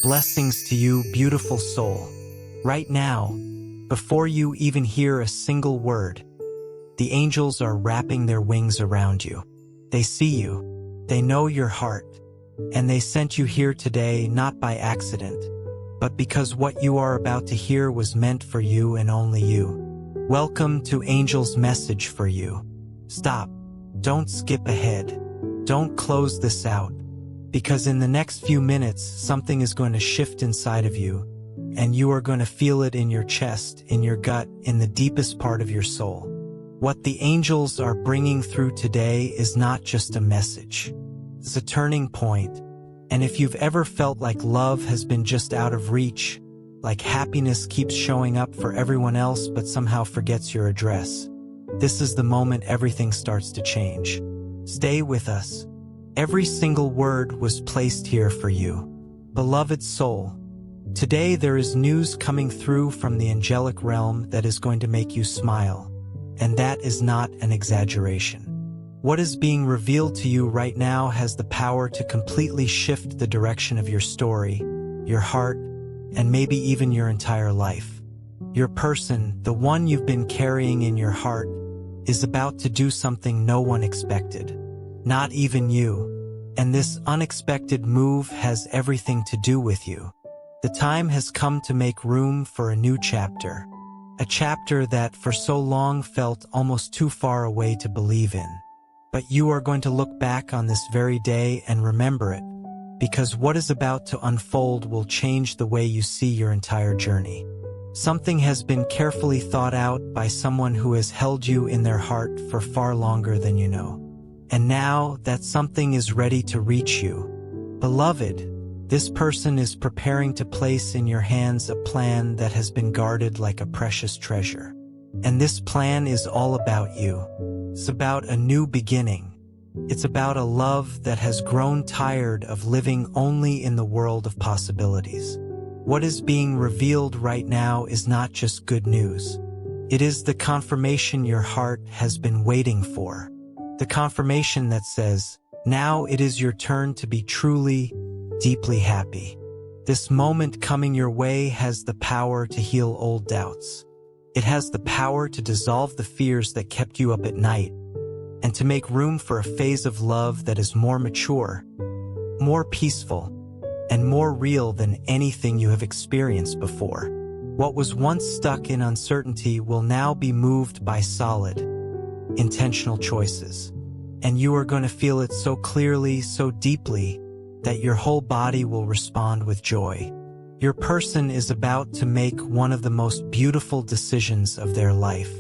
Blessings to you, beautiful soul. Right now, before you even hear a single word, the angels are wrapping their wings around you. They see you, they know your heart, and they sent you here today not by accident, but because what you are about to hear was meant for you and only you. Welcome to Angel's message for you. Stop. Don't skip ahead. Don't close this out. Because in the next few minutes, something is going to shift inside of you, and you are going to feel it in your chest, in your gut, in the deepest part of your soul. What the angels are bringing through today is not just a message. It's a turning point. And if you've ever felt like love has been just out of reach, like happiness keeps showing up for everyone else but somehow forgets your address, this is the moment everything starts to change. Stay with us. Every single word was placed here for you. Beloved soul, today there is news coming through from the angelic realm that is going to make you smile, and that is not an exaggeration. What is being revealed to you right now has the power to completely shift the direction of your story, your heart, and maybe even your entire life. Your person, the one you've been carrying in your heart, is about to do something no one expected. Not even you. And this unexpected move has everything to do with you. The time has come to make room for a new chapter. A chapter that for so long felt almost too far away to believe in. But you are going to look back on this very day and remember it, because what is about to unfold will change the way you see your entire journey. Something has been carefully thought out by someone who has held you in their heart for far longer than you know. And now that something is ready to reach you. Beloved, this person is preparing to place in your hands a plan that has been guarded like a precious treasure. And this plan is all about you. It's about a new beginning. It's about a love that has grown tired of living only in the world of possibilities. What is being revealed right now is not just good news. It is the confirmation your heart has been waiting for. The confirmation that says, now it is your turn to be truly, deeply happy. This moment coming your way has the power to heal old doubts. It has the power to dissolve the fears that kept you up at night, and to make room for a phase of love that is more mature, more peaceful, and more real than anything you have experienced before. What was once stuck in uncertainty will now be moved by solid, intentional choices. And you are going to feel it so clearly, so deeply, that your whole body will respond with joy. Your person is about to make one of the most beautiful decisions of their life.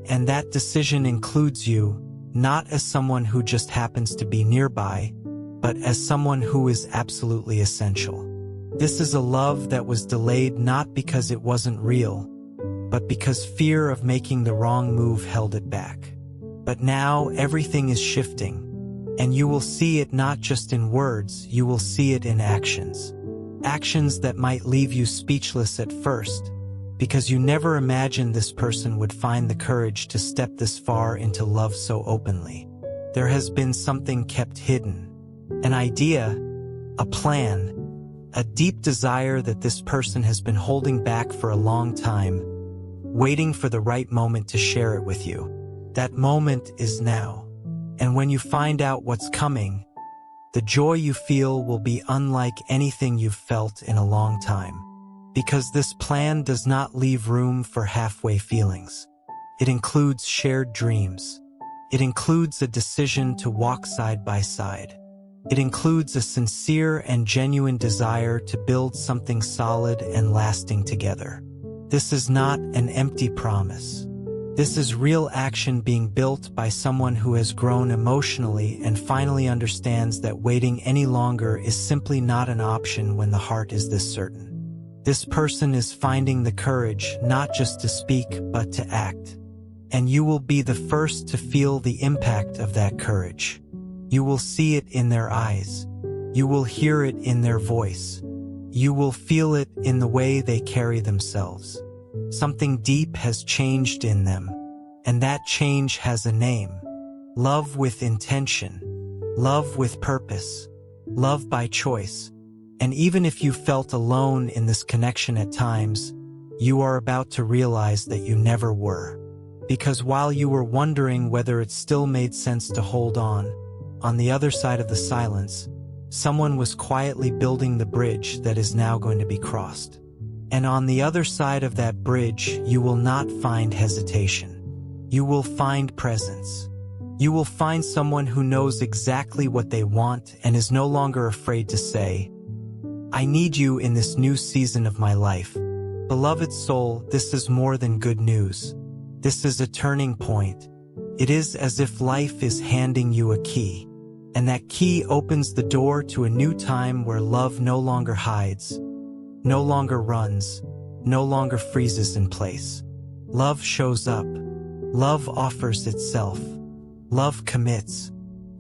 And that decision includes you, not as someone who just happens to be nearby, but as someone who is absolutely essential. This is a love that was delayed not because it wasn't real, but because fear of making the wrong move held it back. But now everything is shifting, and you will see it not just in words, you will see it in actions. Actions that might leave you speechless at first, because you never imagined this person would find the courage to step this far into love so openly. There has been something kept hidden, an idea, a plan, a deep desire that this person has been holding back for a long time, waiting for the right moment to share it with you. That moment is now. And when you find out what's coming, the joy you feel will be unlike anything you've felt in a long time. Because this plan does not leave room for halfway feelings. It includes shared dreams. It includes a decision to walk side by side. It includes a sincere and genuine desire to build something solid and lasting together. This is not an empty promise. This is real action being built by someone who has grown emotionally and finally understands that waiting any longer is simply not an option when the heart is this certain. This person is finding the courage not just to speak but to act. And you will be the first to feel the impact of that courage. You will see it in their eyes. You will hear it in their voice. You will feel it in the way they carry themselves. Something deep has changed in them, and that change has a name. Love with intention, love with purpose, love by choice, And even if you felt alone in this connection at times, you are about to realize that you never were. Because while you were wondering whether it still made sense to hold on the other side of the silence, someone was quietly building the bridge that is now going to be crossed. And on the other side of that bridge, you will not find hesitation. You will find presence. You will find someone who knows exactly what they want and is no longer afraid to say, "I need you in this new season of my life." Beloved soul, this is more than good news. This is a turning point. It is as if life is handing you a key, and that key opens the door to a new time where love no longer hides, no longer runs, no longer freezes in place. Love shows up. Love offers itself. Love commits.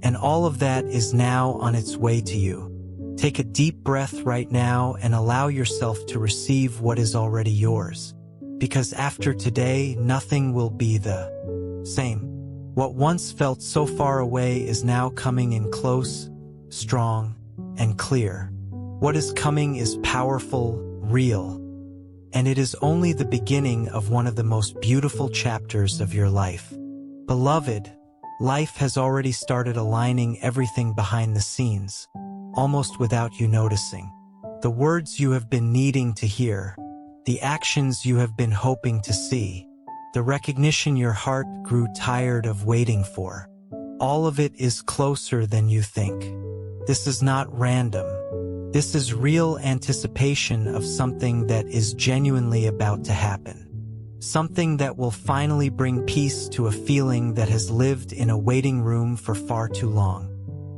And all of that is now on its way to you. Take a deep breath right now and allow yourself to receive what is already yours. Because after today, nothing will be the same. What once felt so far away is now coming in close, strong, and clear. What is coming is powerful, real, and it is only the beginning of one of the most beautiful chapters of your life. Beloved, life has already started aligning everything behind the scenes, almost without you noticing. The words you have been needing to hear, the actions you have been hoping to see, the recognition your heart grew tired of waiting for. All of it is closer than you think. This is not random. This is real anticipation of something that is genuinely about to happen. Something that will finally bring peace to a feeling that has lived in a waiting room for far too long.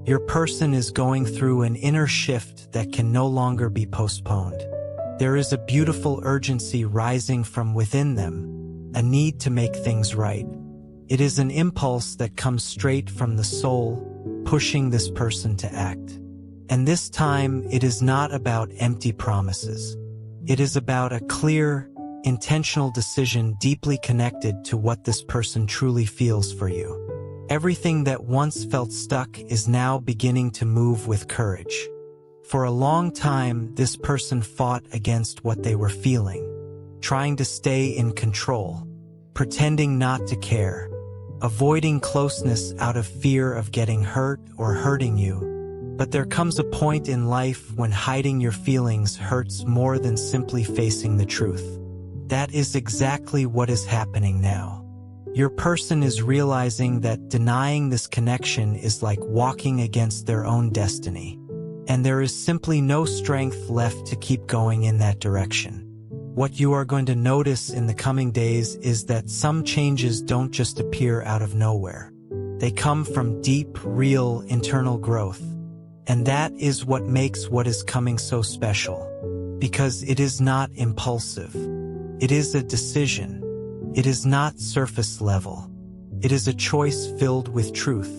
Your person is going through an inner shift that can no longer be postponed. There is a beautiful urgency rising from within them, a need to make things right. It is an impulse that comes straight from the soul, pushing this person to act. And this time, it is not about empty promises. It is about a clear, intentional decision deeply connected to what this person truly feels for you. Everything that once felt stuck is now beginning to move with courage. For a long time, this person fought against what they were feeling, trying to stay in control, pretending not to care, avoiding closeness out of fear of getting hurt or hurting you. But there comes a point in life when hiding your feelings hurts more than simply facing the truth. That is exactly what is happening now. Your person is realizing that denying this connection is like walking against their own destiny. And there is simply no strength left to keep going in that direction. What you are going to notice in the coming days is that some changes don't just appear out of nowhere. They come from deep, real, internal growth. And that is what makes what is coming so special. Because it is not impulsive. It is a decision. It is not surface level. It is a choice filled with truth.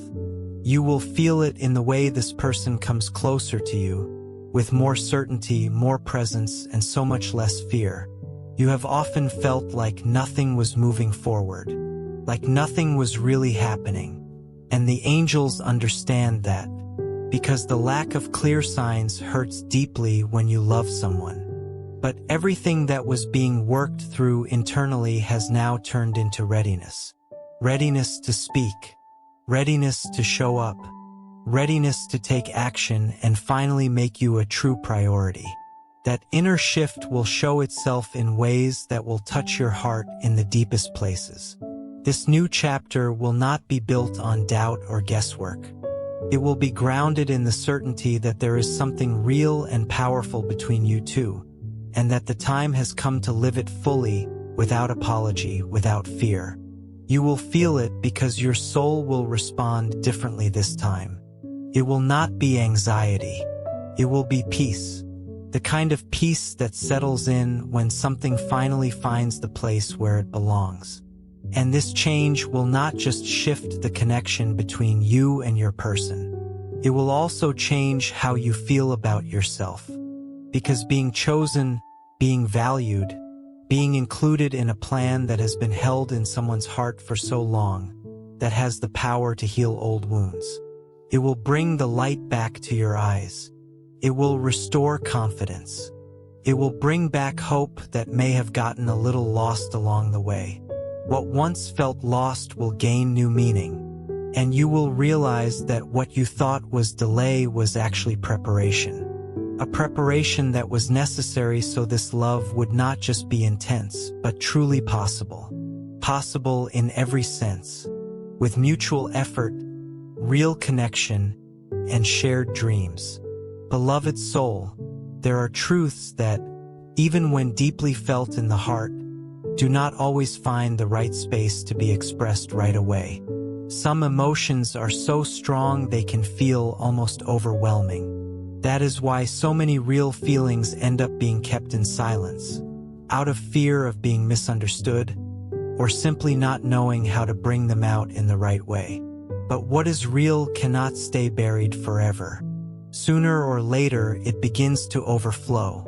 You will feel it in the way this person comes closer to you, with more certainty, more presence, and so much less fear. You have often felt like nothing was moving forward, like nothing was really happening. And the angels understand that, because the lack of clear signs hurts deeply when you love someone. But everything that was being worked through internally has now turned into readiness. Readiness to speak. Readiness to show up, readiness to take action and finally make you a true priority. That inner shift will show itself in ways that will touch your heart in the deepest places. This new chapter will not be built on doubt or guesswork. It will be grounded in the certainty that there is something real and powerful between you two, and that the time has come to live it fully, without apology, without fear. You will feel it because your soul will respond differently this time. It will not be anxiety. It will be peace. The kind of peace that settles in when something finally finds the place where it belongs. And this change will not just shift the connection between you and your person. It will also change how you feel about yourself. Because being chosen, being valued, being included in a plan that has been held in someone's heart for so long, that has the power to heal old wounds. It will bring the light back to your eyes. It will restore confidence. It will bring back hope that may have gotten a little lost along the way. What once felt lost will gain new meaning, and you will realize that what you thought was delay was actually preparation. A preparation that was necessary so this love would not just be intense, but truly possible. Possible in every sense, with mutual effort, real connection, and shared dreams. Beloved soul, there are truths that, even when deeply felt in the heart, do not always find the right space to be expressed right away. Some emotions are so strong they can feel almost overwhelming. That is why so many real feelings end up being kept in silence, out of fear of being misunderstood, or simply not knowing how to bring them out in the right way. But what is real cannot stay buried forever. Sooner or later, it begins to overflow.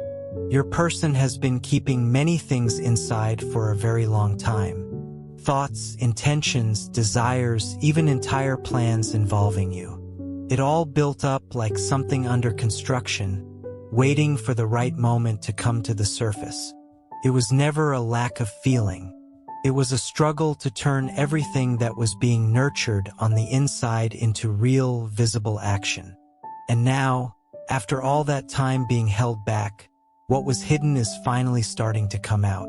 Your person has been keeping many things inside for a very long time. Thoughts, intentions, desires, even entire plans involving you. It all built up like something under construction, waiting for the right moment to come to the surface. It was never a lack of feeling. It was a struggle to turn everything that was being nurtured on the inside into real, visible action. And now, after all that time being held back, what was hidden is finally starting to come out.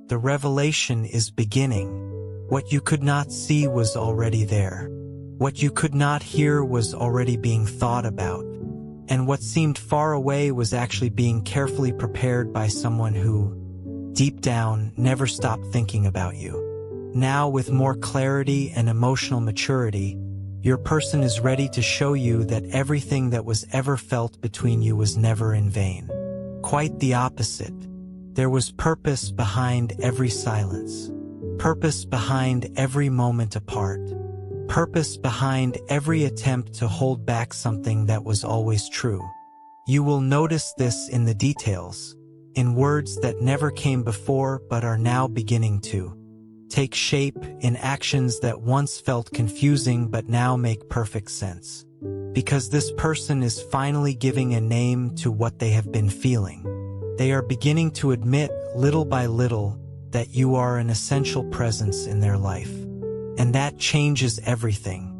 The revelation is beginning. What you could not see was already there. What you could not hear was already being thought about. And what seemed far away was actually being carefully prepared by someone who, deep down, never stopped thinking about you. Now, with more clarity and emotional maturity, your person is ready to show you that everything that was ever felt between you was never in vain. Quite the opposite. There was purpose behind every silence. Purpose behind every moment apart. Purpose behind every attempt to hold back something that was always true. You will notice this in the details, in words that never came before but are now beginning to take shape, in actions that once felt confusing but now make perfect sense. Because this person is finally giving a name to what they have been feeling. They are beginning to admit, little by little, that you are an essential presence in their life. And that changes everything.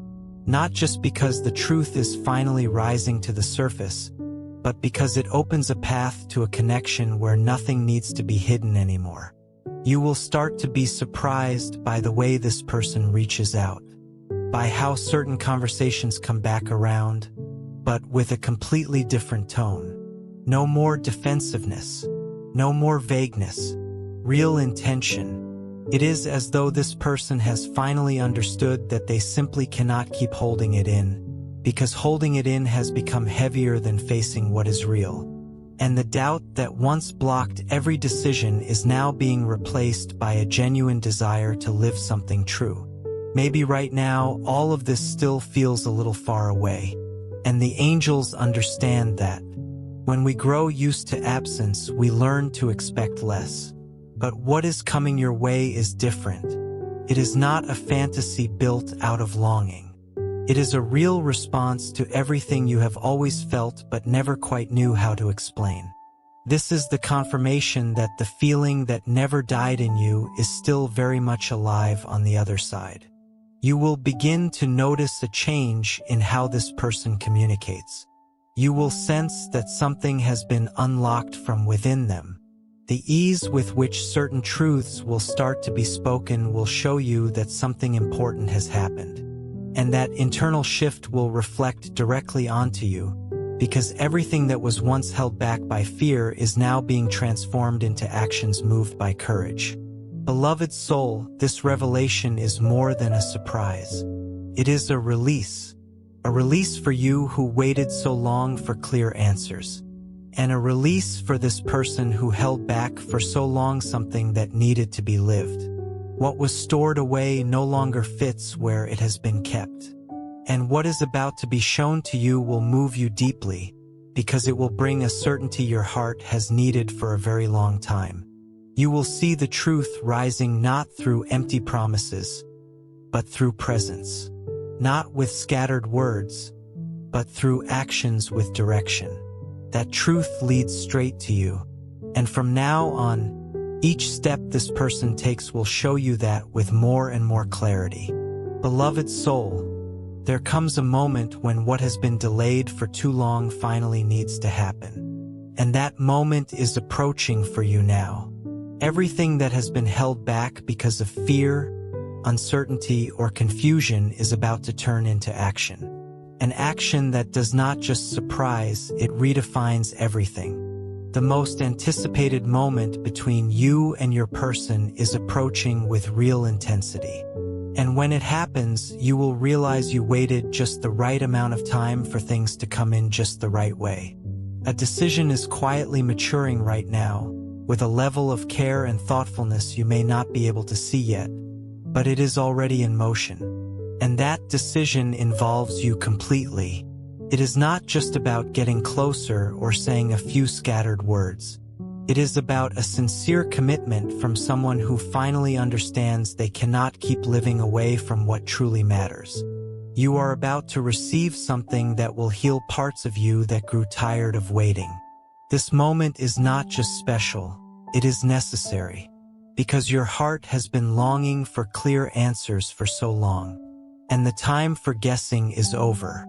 Not just because the truth is finally rising to the surface, but because it opens a path to a connection where nothing needs to be hidden anymore. You will start to be surprised by the way this person reaches out, by how certain conversations come back around, but with a completely different tone. No more defensiveness, no more vagueness, real intention. It is as though this person has finally understood that they simply cannot keep holding it in, because holding it in has become heavier than facing what is real. And the doubt that once blocked every decision is now being replaced by a genuine desire to live something true. Maybe right now, all of this still feels a little far away. And the angels understand that. When we grow used to absence, we learn to expect less. But what is coming your way is different. It is not a fantasy built out of longing. It is a real response to everything you have always felt but never quite knew how to explain. This is the confirmation that the feeling that never died in you is still very much alive on the other side. You will begin to notice a change in how this person communicates. You will sense that something has been unlocked from within them. The ease with which certain truths will start to be spoken will show you that something important has happened. And that internal shift will reflect directly onto you, because everything that was once held back by fear is now being transformed into actions moved by courage. Beloved soul, this revelation is more than a surprise. It is a release for you who waited so long for clear answers, and a release for this person who held back for so long something that needed to be lived. What was stored away no longer fits where it has been kept. And what is about to be shown to you will move you deeply, because it will bring a certainty your heart has needed for a very long time. You will see the truth rising not through empty promises, but through presence. Not with scattered words, but through actions with direction. That truth leads straight to you. And from now on, each step this person takes will show you that with more and more clarity. Beloved soul, there comes a moment when what has been delayed for too long finally needs to happen. And that moment is approaching for you now. Everything that has been held back because of fear, uncertainty, or confusion is about to turn into action. An action that does not just surprise, it redefines everything. The most anticipated moment between you and your person is approaching with real intensity. And when it happens, you will realize you waited just the right amount of time for things to come in just the right way. A decision is quietly maturing right now, with a level of care and thoughtfulness you may not be able to see yet, but it is already in motion. And that decision involves you completely. It is not just about getting closer or saying a few scattered words. It is about a sincere commitment from someone who finally understands they cannot keep living away from what truly matters. You are about to receive something that will heal parts of you that grew tired of waiting. This moment is not just special, it is necessary, because your heart has been longing for clear answers for so long, and the time for guessing is over.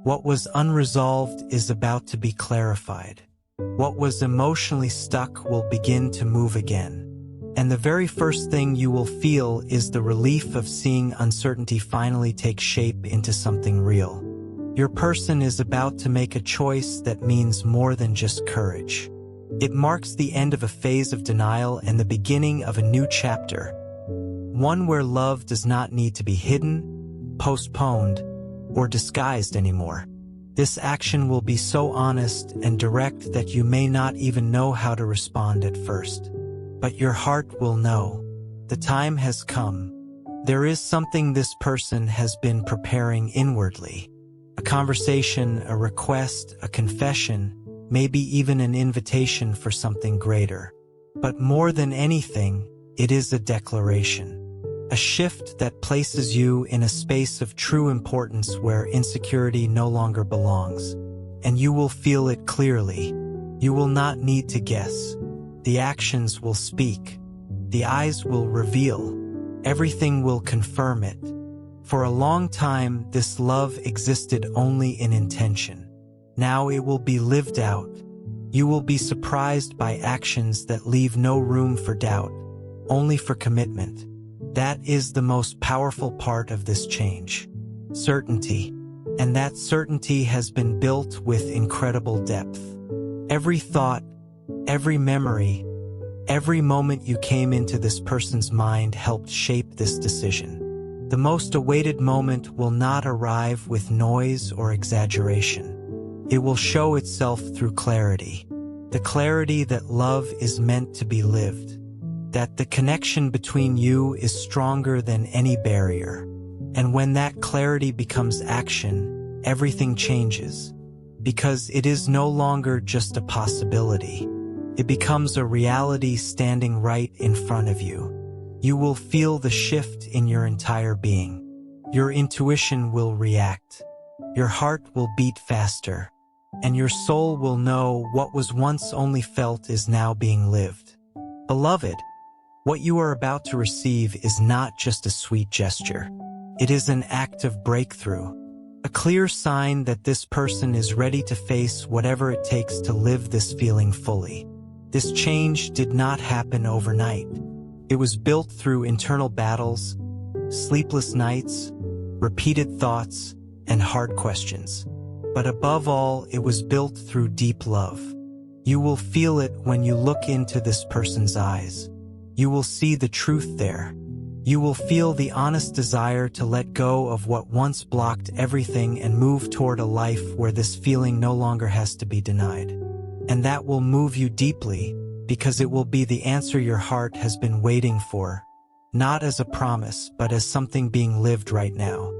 What was unresolved is about to be clarified. What was emotionally stuck will begin to move again. And the very first thing you will feel is the relief of seeing uncertainty finally take shape into something real. Your person is about to make a choice that means more than just courage. It marks the end of a phase of denial and the beginning of a new chapter. One where love does not need to be hidden, postponed, or disguised anymore. This action will be so honest and direct that you may not even know how to respond at first. But your heart will know. The time has come. There is something this person has been preparing inwardly. A conversation, a request, a confession, maybe even an invitation for something greater. But more than anything, it is a declaration. A shift that places you in a space of true importance where insecurity no longer belongs. And you will feel it clearly. You will not need to guess. The actions will speak. The eyes will reveal. Everything will confirm it. For a long time, this love existed only in intention. Now it will be lived out. You will be surprised by actions that leave no room for doubt, only for commitment. That is the most powerful part of this change. Certainty. And that certainty has been built with incredible depth. Every thought, every memory, every moment you came into this person's mind helped shape this decision. The most awaited moment will not arrive with noise or exaggeration. It will show itself through clarity. The clarity that love is meant to be lived. That the connection between you is stronger than any barrier. And when that clarity becomes action, everything changes. Because it is no longer just a possibility. It becomes a reality standing right in front of you. You will feel the shift in your entire being. Your intuition will react. Your heart will beat faster. And your soul will know what was once only felt is now being lived. Beloved, what you are about to receive is not just a sweet gesture. It is an act of breakthrough, a clear sign that this person is ready to face whatever it takes to live this feeling fully. This change did not happen overnight. It was built through internal battles, sleepless nights, repeated thoughts, and hard questions. But above all, it was built through deep love. You will feel it when you look into this person's eyes. You will see the truth there. You will feel the honest desire to let go of what once blocked everything and move toward a life where this feeling no longer has to be denied. And that will move you deeply, because it will be the answer your heart has been waiting for, not as a promise, but as something being lived right now.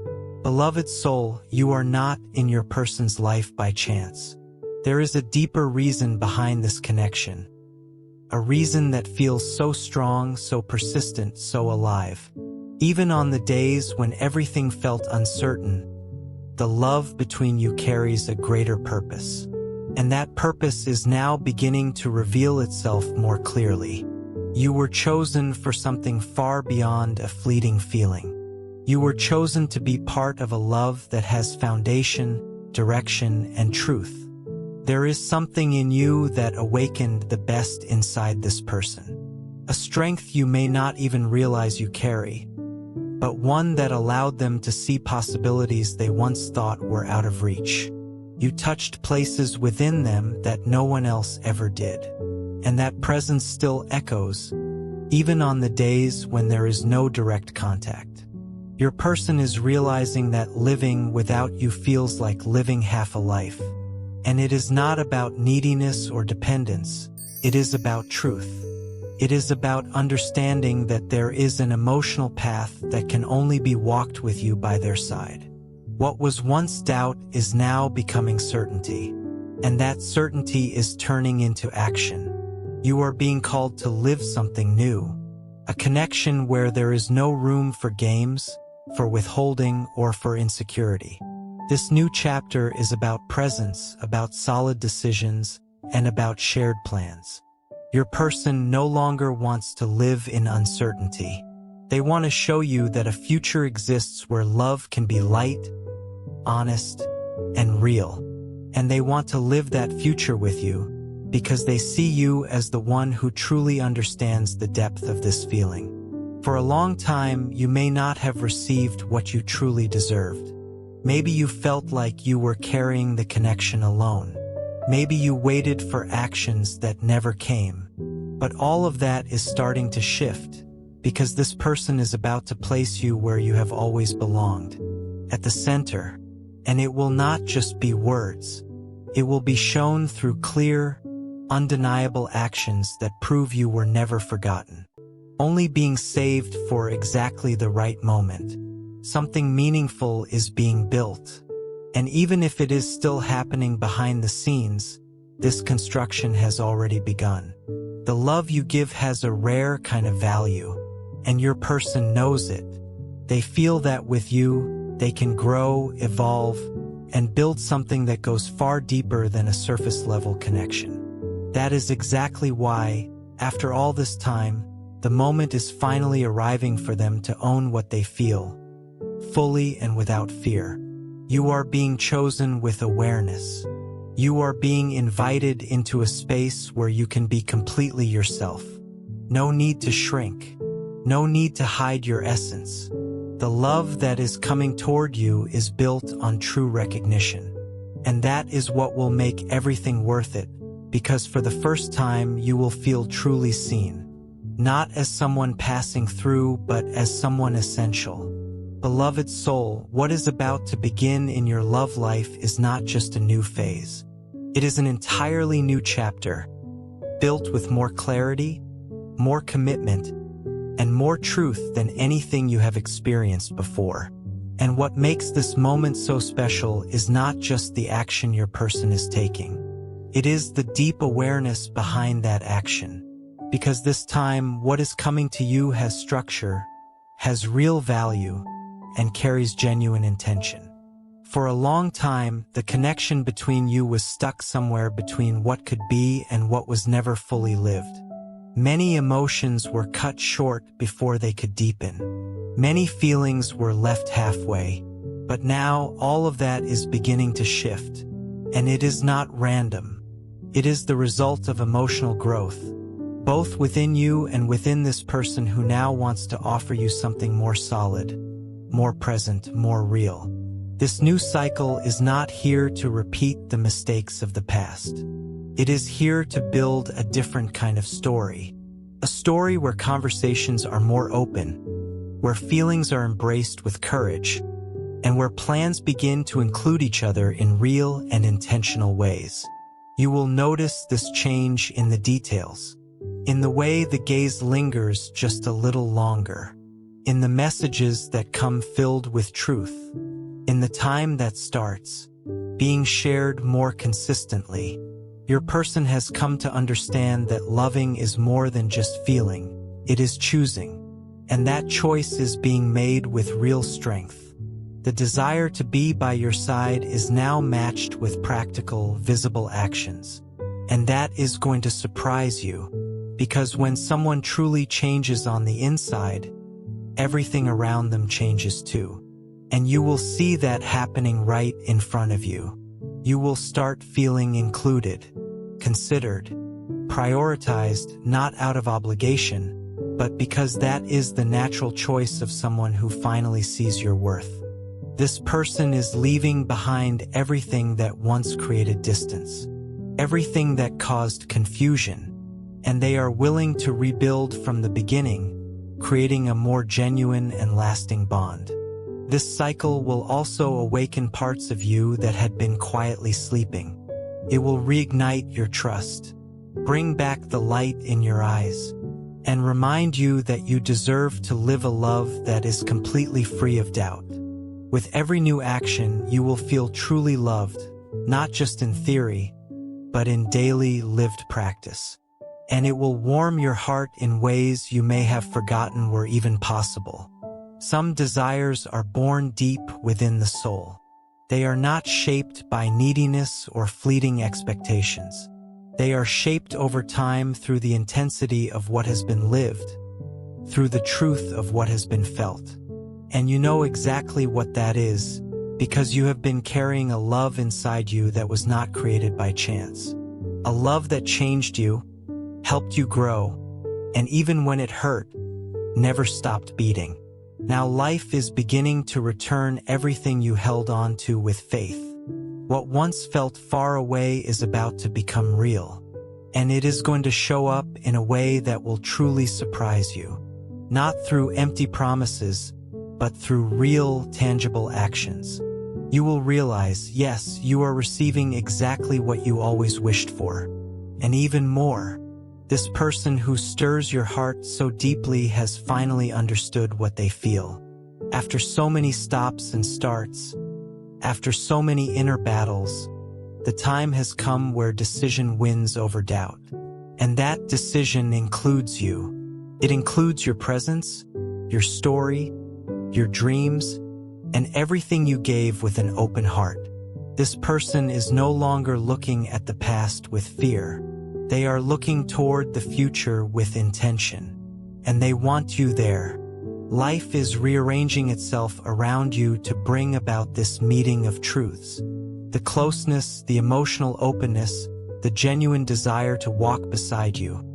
Beloved soul, you are not in your person's life by chance. There is a deeper reason behind this connection. A reason that feels so strong, so persistent, so alive. Even on the days when everything felt uncertain, the love between you carries a greater purpose. and that purpose is now beginning to reveal itself more clearly. You were chosen for something far beyond a fleeting feeling. You were chosen to be part of a love that has foundation, direction, and truth. There is something in you that awakened the best inside this person. A strength you may not even realize you carry, but one that allowed them to see possibilities they once thought were out of reach. You touched places within them that no one else ever did. And that presence still echoes, even on the days when there is no direct contact. Your person is realizing that living without you feels like living half a life. And it is not about neediness or dependence. It is about truth. It is about understanding that there is an emotional path that can only be walked with you by their side. What was once doubt is now becoming certainty. And that certainty is turning into action. You are being called to live something new. A connection where there is no room for games, for withholding, or for insecurity. This new chapter is about presence, about solid decisions, and about shared plans. Your person no longer wants to live in uncertainty. They want to show you that a future exists where love can be light, honest, and real. And they want to live that future with you because they see you as the one who truly understands the depth of this feeling. For a long time, you may not have received what you truly deserved. Maybe you felt like you were carrying the connection alone. Maybe you waited for actions that never came. But all of that is starting to shift, because this person is about to place you where you have always belonged, at the center. And it will not just be words. It will be shown through clear, undeniable actions that prove you were never forgotten. Only being saved for exactly the right moment. Something meaningful is being built. And even if it is still happening behind the scenes, this construction has already begun. The love you give has a rare kind of value, and your person knows it. They feel that with you, they can grow, evolve, and build something that goes far deeper than a surface-level connection. That is exactly why, after all this time, the moment is finally arriving for them to own what they feel, fully and without fear. You are being chosen with awareness. You are being invited into a space where you can be completely yourself. No need to shrink. No need to hide your essence. The love that is coming toward you is built on true recognition. And that is what will make everything worth it, because for the first time you will feel truly seen. Not as someone passing through, but as someone essential. Beloved soul, what is about to begin in your love life is not just a new phase. It is an entirely new chapter, built with more clarity, more commitment, and more truth than anything you have experienced before. And what makes this moment so special is not just the action your person is taking. It is the deep awareness behind that action. Because this time, what is coming to you has structure, has real value, and carries genuine intention. For a long time, the connection between you was stuck somewhere between what could be and what was never fully lived. Many emotions were cut short before they could deepen. Many feelings were left halfway. But now, all of that is beginning to shift. And it is not random. It is the result of emotional growth, both within you and within this person who now wants to offer you something more solid, more present, more real. This new cycle is not here to repeat the mistakes of the past. It is here to build a different kind of story. A story where conversations are more open, where feelings are embraced with courage, and where plans begin to include each other in real and intentional ways. You will notice this change in the details. In the way the gaze lingers just a little longer. In the messages that come filled with truth. In the time that starts being shared more consistently. Your person has come to understand that loving is more than just feeling. It is choosing. And that choice is being made with real strength. The desire to be by your side is now matched with practical, visible actions. And that is going to surprise you, because when someone truly changes on the inside, everything around them changes too. And you will see that happening right in front of you. You will start feeling included, considered, prioritized, not out of obligation, but because that is the natural choice of someone who finally sees your worth. This person is leaving behind everything that once created distance, everything that caused confusion, and they are willing to rebuild from the beginning, creating a more genuine and lasting bond. This cycle will also awaken parts of you that had been quietly sleeping. It will reignite your trust, bring back the light in your eyes, and remind you that you deserve to live a love that is completely free of doubt. With every new action, you will feel truly loved, not just in theory, but in daily lived practice. And it will warm your heart in ways you may have forgotten were even possible. Some desires are born deep within the soul. They are not shaped by neediness or fleeting expectations. They are shaped over time through the intensity of what has been lived, through the truth of what has been felt. And you know exactly what that is, because you have been carrying a love inside you that was not created by chance. A love that changed you, helped you grow, and even when it hurt, never stopped beating. Now life is beginning to return everything you held on to with faith. What once felt far away is about to become real, and it is going to show up in a way that will truly surprise you. Not through empty promises, but through real, tangible actions. You will realize, yes, you are receiving exactly what you always wished for. And even more, this person who stirs your heart so deeply has finally understood what they feel. After so many stops and starts, after so many inner battles, the time has come where decision wins over doubt. And that decision includes you. It includes your presence, your story, your dreams, and everything you gave with an open heart. This person is no longer looking at the past with fear. They are looking toward the future with intention, and they want you there. Life is rearranging itself around you to bring about this meeting of truths. The closeness, the emotional openness, the genuine desire to walk beside you.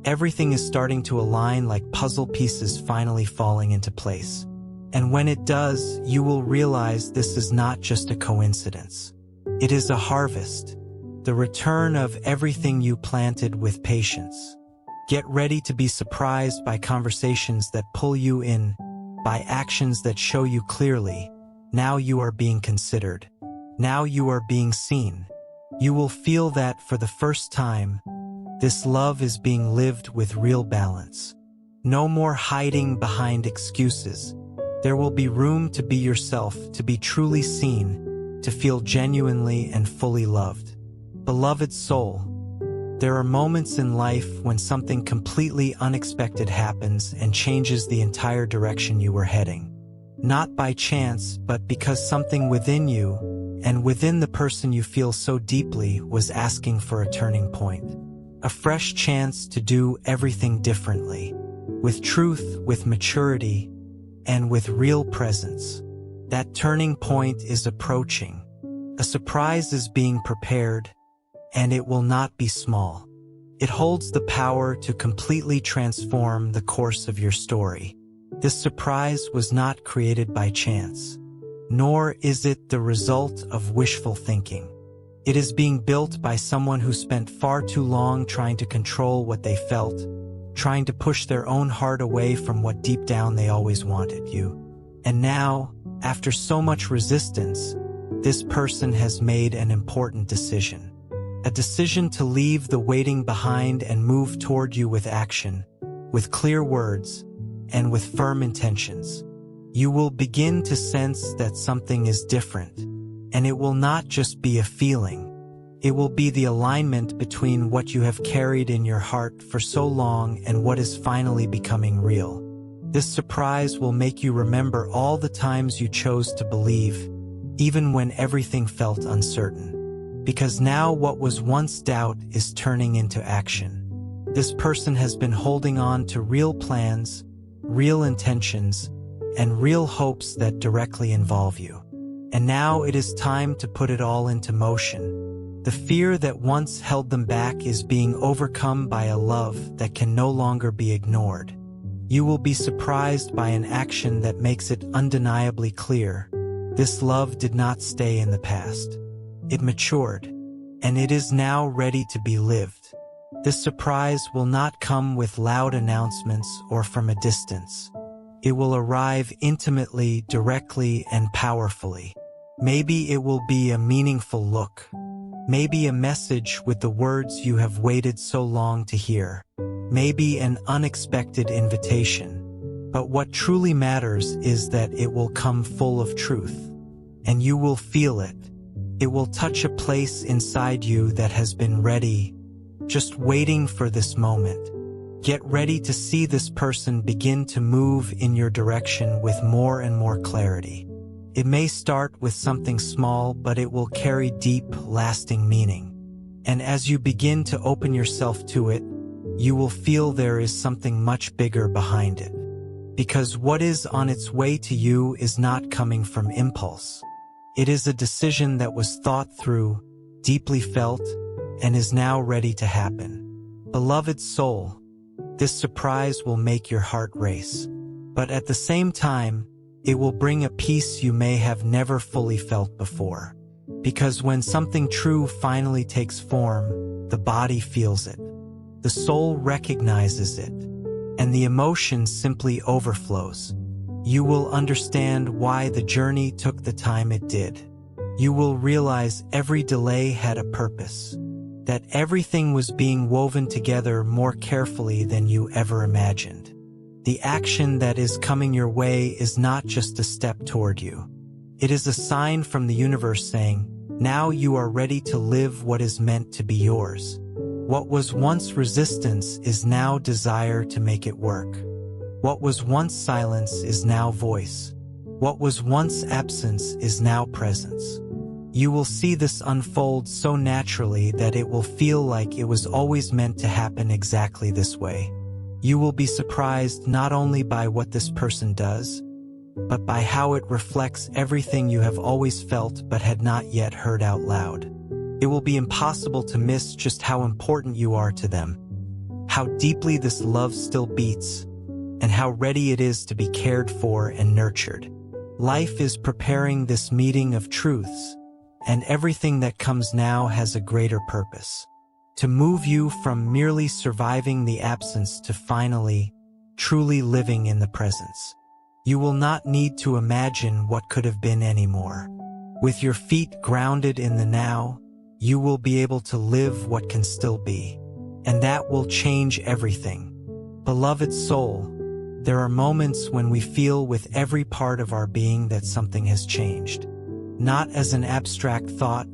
Everything is starting to align like puzzle pieces finally falling into place. And when it does, you will realize this is not just a coincidence. It is a harvest. The return of everything you planted with patience. Get ready to be surprised by conversations that pull you in, by actions that show you clearly. Now you are being considered. Now you are being seen. You will feel that for the first time, this love is being lived with real balance. No more hiding behind excuses. There will be room to be yourself, to be truly seen, to feel genuinely and fully loved. Beloved soul, there are moments in life when something completely unexpected happens and changes the entire direction you were heading. Not by chance, but because something within you, and within the person you feel so deeply, was asking for a turning point. A fresh chance to do everything differently, with truth, with maturity, and with real presence. That turning point is approaching. A surprise is being prepared, and it will not be small. It holds the power to completely transform the course of your story. This surprise was not created by chance, nor is it the result of wishful thinking. It is being built by someone who spent far too long trying to control what they felt, trying to push their own heart away from what deep down they always wanted you. And now, after so much resistance, this person has made an important decision. A decision to leave the waiting behind and move toward you with action, with clear words, and with firm intentions. You will begin to sense that something is different, and it will not just be a feeling. It will be the alignment between what you have carried in your heart for so long and what is finally becoming real. This surprise will make you remember all the times you chose to believe, even when everything felt uncertain. Because now what was once doubt is turning into action. This person has been holding on to real plans, real intentions, and real hopes that directly involve you. And now it is time to put it all into motion. The fear that once held them back is being overcome by a love that can no longer be ignored. You will be surprised by an action that makes it undeniably clear. This love did not stay in the past. It matured, and it is now ready to be lived. This surprise will not come with loud announcements or from a distance. It will arrive intimately, directly, and powerfully. Maybe it will be a meaningful look. Maybe a message with the words you have waited so long to hear. Maybe an unexpected invitation. But what truly matters is that it will come full of truth. And you will feel it. It will touch a place inside you that has been ready, just waiting for this moment. Get ready to see this person begin to move in your direction with more and more clarity. It may start with something small, but it will carry deep, lasting meaning. And as you begin to open yourself to it, you will feel there is something much bigger behind it. Because what is on its way to you is not coming from impulse. It is a decision that was thought through, deeply felt, and is now ready to happen. Beloved soul, this surprise will make your heart race. But at the same time, it will bring a peace you may have never fully felt before. Because when something true finally takes form, the body feels it. The soul recognizes it, and the emotion simply overflows. You will understand why the journey took the time it did. You will realize every delay had a purpose, that everything was being woven together more carefully than you ever imagined. The action that is coming your way is not just a step toward you. It is a sign from the universe saying, now you are ready to live what is meant to be yours. What was once resistance is now desire to make it work. What was once silence is now voice. What was once absence is now presence. You will see this unfold so naturally that it will feel like it was always meant to happen exactly this way. You will be surprised not only by what this person does, but by how it reflects everything you have always felt but had not yet heard out loud. It will be impossible to miss just how important you are to them, how deeply this love still beats, and how ready it is to be cared for and nurtured. Life is preparing this meeting of truths, and everything that comes now has a greater purpose. To move you from merely surviving the absence to finally, truly living in the presence. You will not need to imagine what could have been anymore. With your feet grounded in the now, you will be able to live what can still be. And that will change everything. Beloved soul, there are moments when we feel with every part of our being that something has changed. Not as an abstract thought,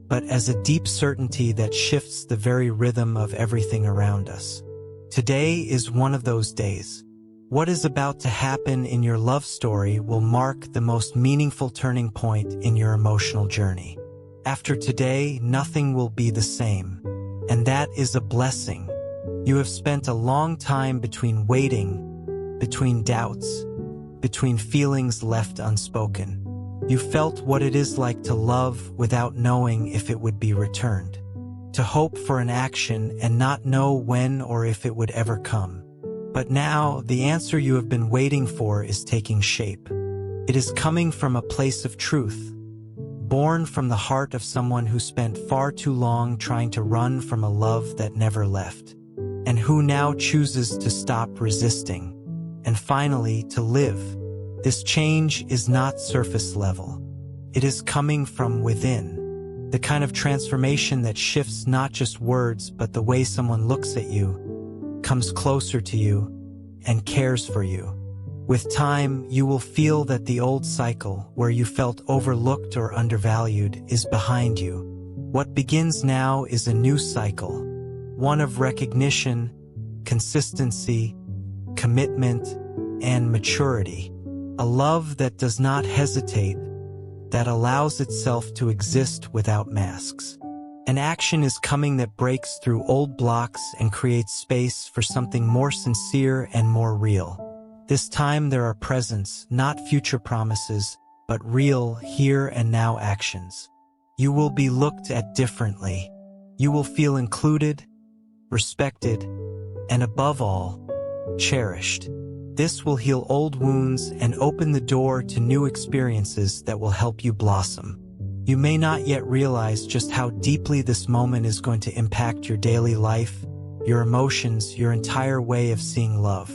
but as a deep certainty that shifts the very rhythm of everything around us. Today is one of those days. What is about to happen in your love story will mark the most meaningful turning point in your emotional journey. After today, nothing will be the same, and that is a blessing. You have spent a long time between waiting, between doubts, between feelings left unspoken. You felt what it is like to love without knowing if it would be returned, to hope for an action and not know when or if it would ever come. But now, the answer you have been waiting for is taking shape. It is coming from a place of truth, born from the heart of someone who spent far too long trying to run from a love that never left, and who now chooses to stop resisting, and finally to live. This change is not surface level. It is coming from within. The kind of transformation that shifts not just words, but the way someone looks at you, comes closer to you, and cares for you. With time, you will feel that the old cycle, where you felt overlooked or undervalued, is behind you. What begins now is a new cycle, one of recognition, consistency, commitment, and maturity. A love that does not hesitate, that allows itself to exist without masks. An action is coming that breaks through old blocks and creates space for something more sincere and more real. This time there are presents, not future promises, but real, here and now actions. You will be looked at differently. You will feel included, respected, and above all, cherished. This will heal old wounds and open the door to new experiences that will help you blossom. You may not yet realize just how deeply this moment is going to impact your daily life, your emotions, your entire way of seeing love.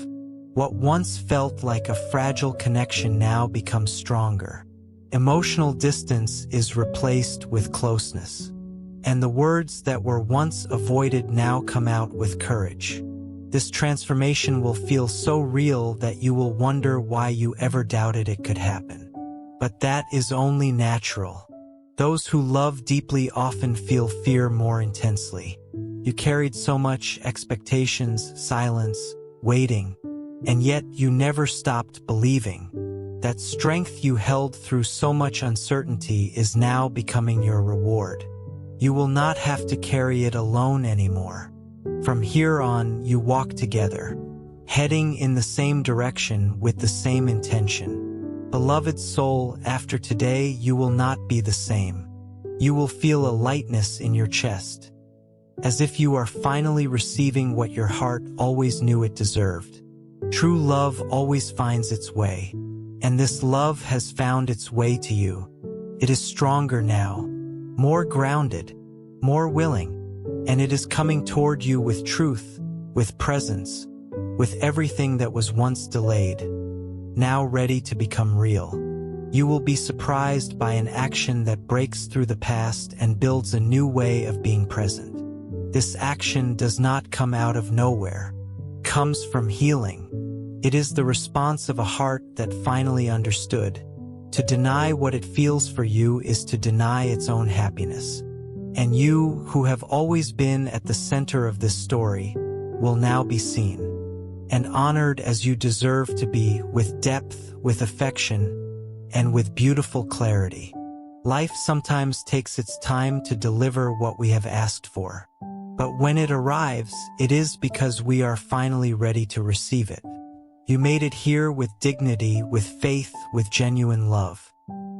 What once felt like a fragile connection now becomes stronger. Emotional distance is replaced with closeness. And the words that were once avoided now come out with courage. This transformation will feel so real that you will wonder why you ever doubted it could happen. But that is only natural. Those who love deeply often feel fear more intensely. You carried so much expectations, silence, waiting, and yet you never stopped believing. That strength you held through so much uncertainty is now becoming your reward. You will not have to carry it alone anymore. From here on, you walk together, heading in the same direction with the same intention. Beloved soul, after today you will not be the same. You will feel a lightness in your chest, as if you are finally receiving what your heart always knew it deserved. True love always finds its way, and this love has found its way to you. It is stronger now, more grounded, more willing, and it is coming toward you with truth, with presence, with everything that was once delayed, now ready to become real. You will be surprised by an action that breaks through the past and builds a new way of being present. This action does not come out of nowhere, it comes from healing. It is the response of a heart that finally understood. To deny what it feels for you is to deny its own happiness. And you, who have always been at the center of this story, will now be seen and honored as you deserve to be, with depth, with affection, and with beautiful clarity. Life sometimes takes its time to deliver what we have asked for. But when it arrives, it is because we are finally ready to receive it. You made it here with dignity, with faith, with genuine love.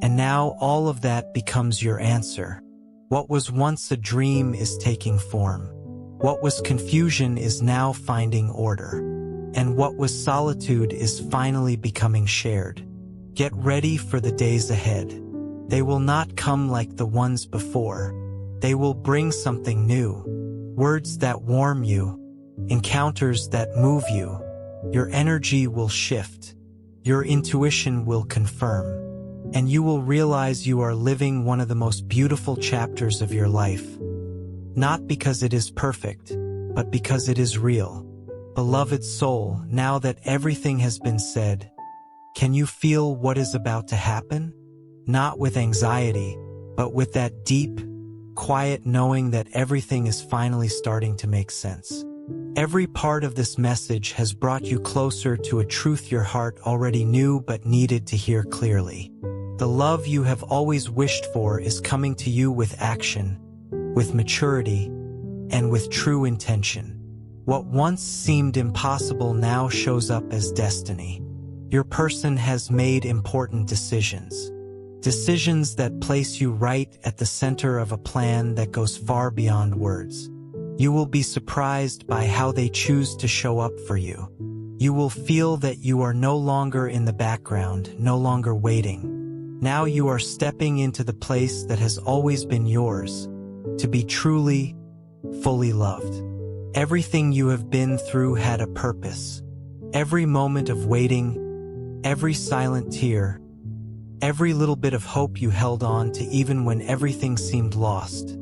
And now all of that becomes your answer. What was once a dream is taking form. What was confusion is now finding order. And what was solitude is finally becoming shared. Get ready for the days ahead. They will not come like the ones before. They will bring something new. Words that warm you, encounters that move you. Your energy will shift. Your intuition will confirm. And you will realize you are living one of the most beautiful chapters of your life. Not because it is perfect, but because it is real. Beloved soul, now that everything has been said, can you feel what is about to happen? Not with anxiety, but with that deep, quiet knowing that everything is finally starting to make sense. Every part of this message has brought you closer to a truth your heart already knew but needed to hear clearly. The love you have always wished for is coming to you with action, with maturity, and with true intention. What once seemed impossible now shows up as destiny. Your person has made important decisions. Decisions that place you right at the center of a plan that goes far beyond words. You will be surprised by how they choose to show up for you. You will feel that you are no longer in the background, no longer waiting. Now you are stepping into the place that has always been yours, to be truly, fully loved. Everything you have been through had a purpose. Every moment of waiting, every silent tear, every little bit of hope you held on to even when everything seemed lost.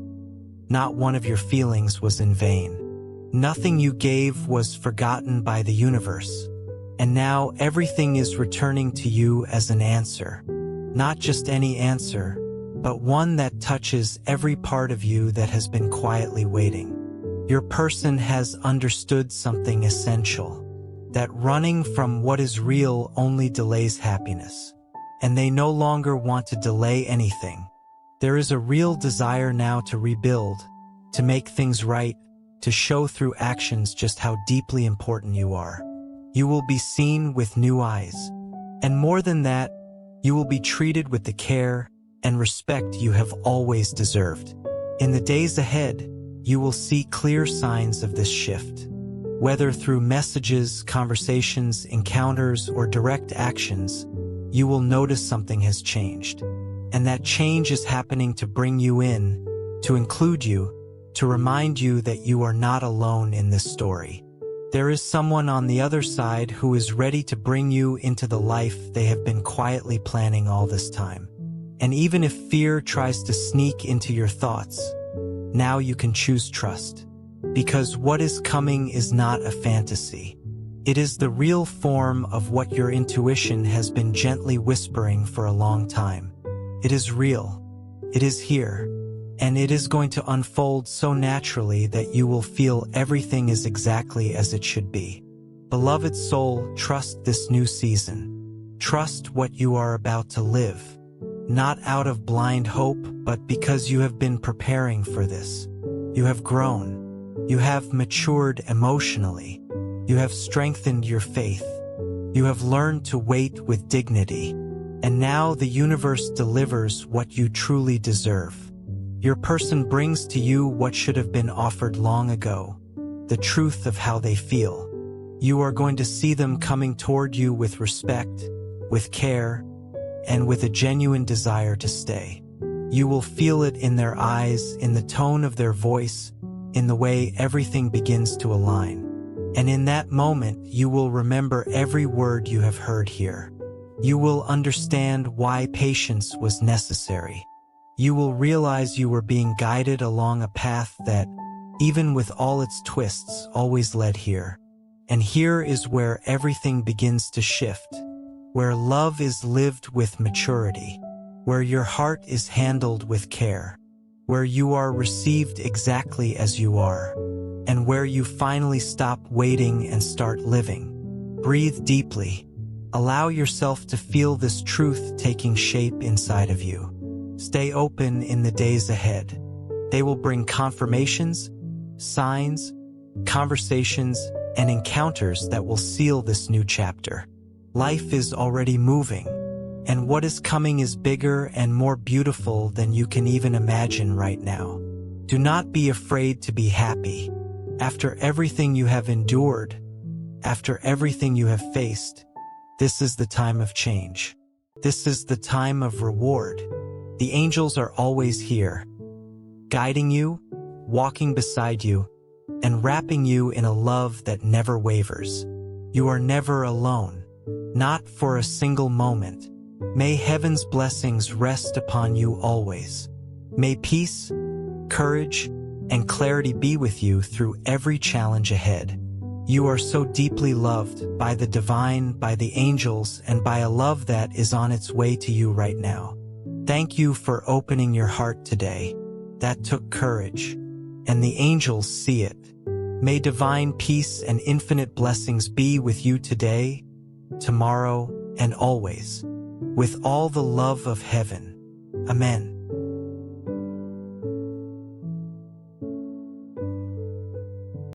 Not one of your feelings was in vain. Nothing you gave was forgotten by the universe. And now everything is returning to you as an answer. Not just any answer, but one that touches every part of you that has been quietly waiting. Your person has understood something essential. that running from what is real only delays happiness. And they no longer want to delay anything. There is a real desire now to rebuild, to make things right, to show through actions just how deeply important you are. You will be seen with new eyes. And more than that, you will be treated with the care and respect you have always deserved. In the days ahead, you will see clear signs of this shift. Whether through messages, conversations, encounters, or direct actions, you will notice something has changed. And that change is happening to bring you in, to include you, to remind you that you are not alone in this story. There is someone on the other side who is ready to bring you into the life they have been quietly planning all this time. And even if fear tries to sneak into your thoughts, now you can choose trust. Because what is coming is not a fantasy. It is the real form of what your intuition has been gently whispering for a long time. It is real. It is here. And it is going to unfold so naturally that you will feel everything is exactly as it should be. Beloved soul, trust this new season. Trust what you are about to live. Not out of blind hope, but because you have been preparing for this. You have grown. You have matured emotionally. You have strengthened your faith. You have learned to wait with dignity. And now the universe delivers what you truly deserve. Your person brings to you what should have been offered long ago, the truth of how they feel. You are going to see them coming toward you with respect, with care, and with a genuine desire to stay. You will feel it in their eyes, in the tone of their voice, in the way everything begins to align. And in that moment, you will remember every word you have heard here. You will understand why patience was necessary. You will realize you were being guided along a path that, even with all its twists, always led here. And here is where everything begins to shift, where love is lived with maturity, where your heart is handled with care, where you are received exactly as you are, and where you finally stop waiting and start living. Breathe deeply. Allow yourself to feel this truth taking shape inside of you. Stay open in the days ahead. They will bring confirmations, signs, conversations, and encounters that will seal this new chapter. Life is already moving, and what is coming is bigger and more beautiful than you can even imagine right now. Do not be afraid to be happy. After everything you have endured, after everything you have faced, this is the time of change. This is the time of reward. The angels are always here, guiding you, walking beside you, and wrapping you in a love that never wavers. You are never alone, not for a single moment. May heaven's blessings rest upon you always. May peace, courage, and clarity be with you through every challenge ahead. You are so deeply loved by the divine, by the angels, and by a love that is on its way to you right now. Thank you for opening your heart today. That took courage, and the angels see it. May divine peace and infinite blessings be with you today, tomorrow, and always. With all the love of heaven. Amen.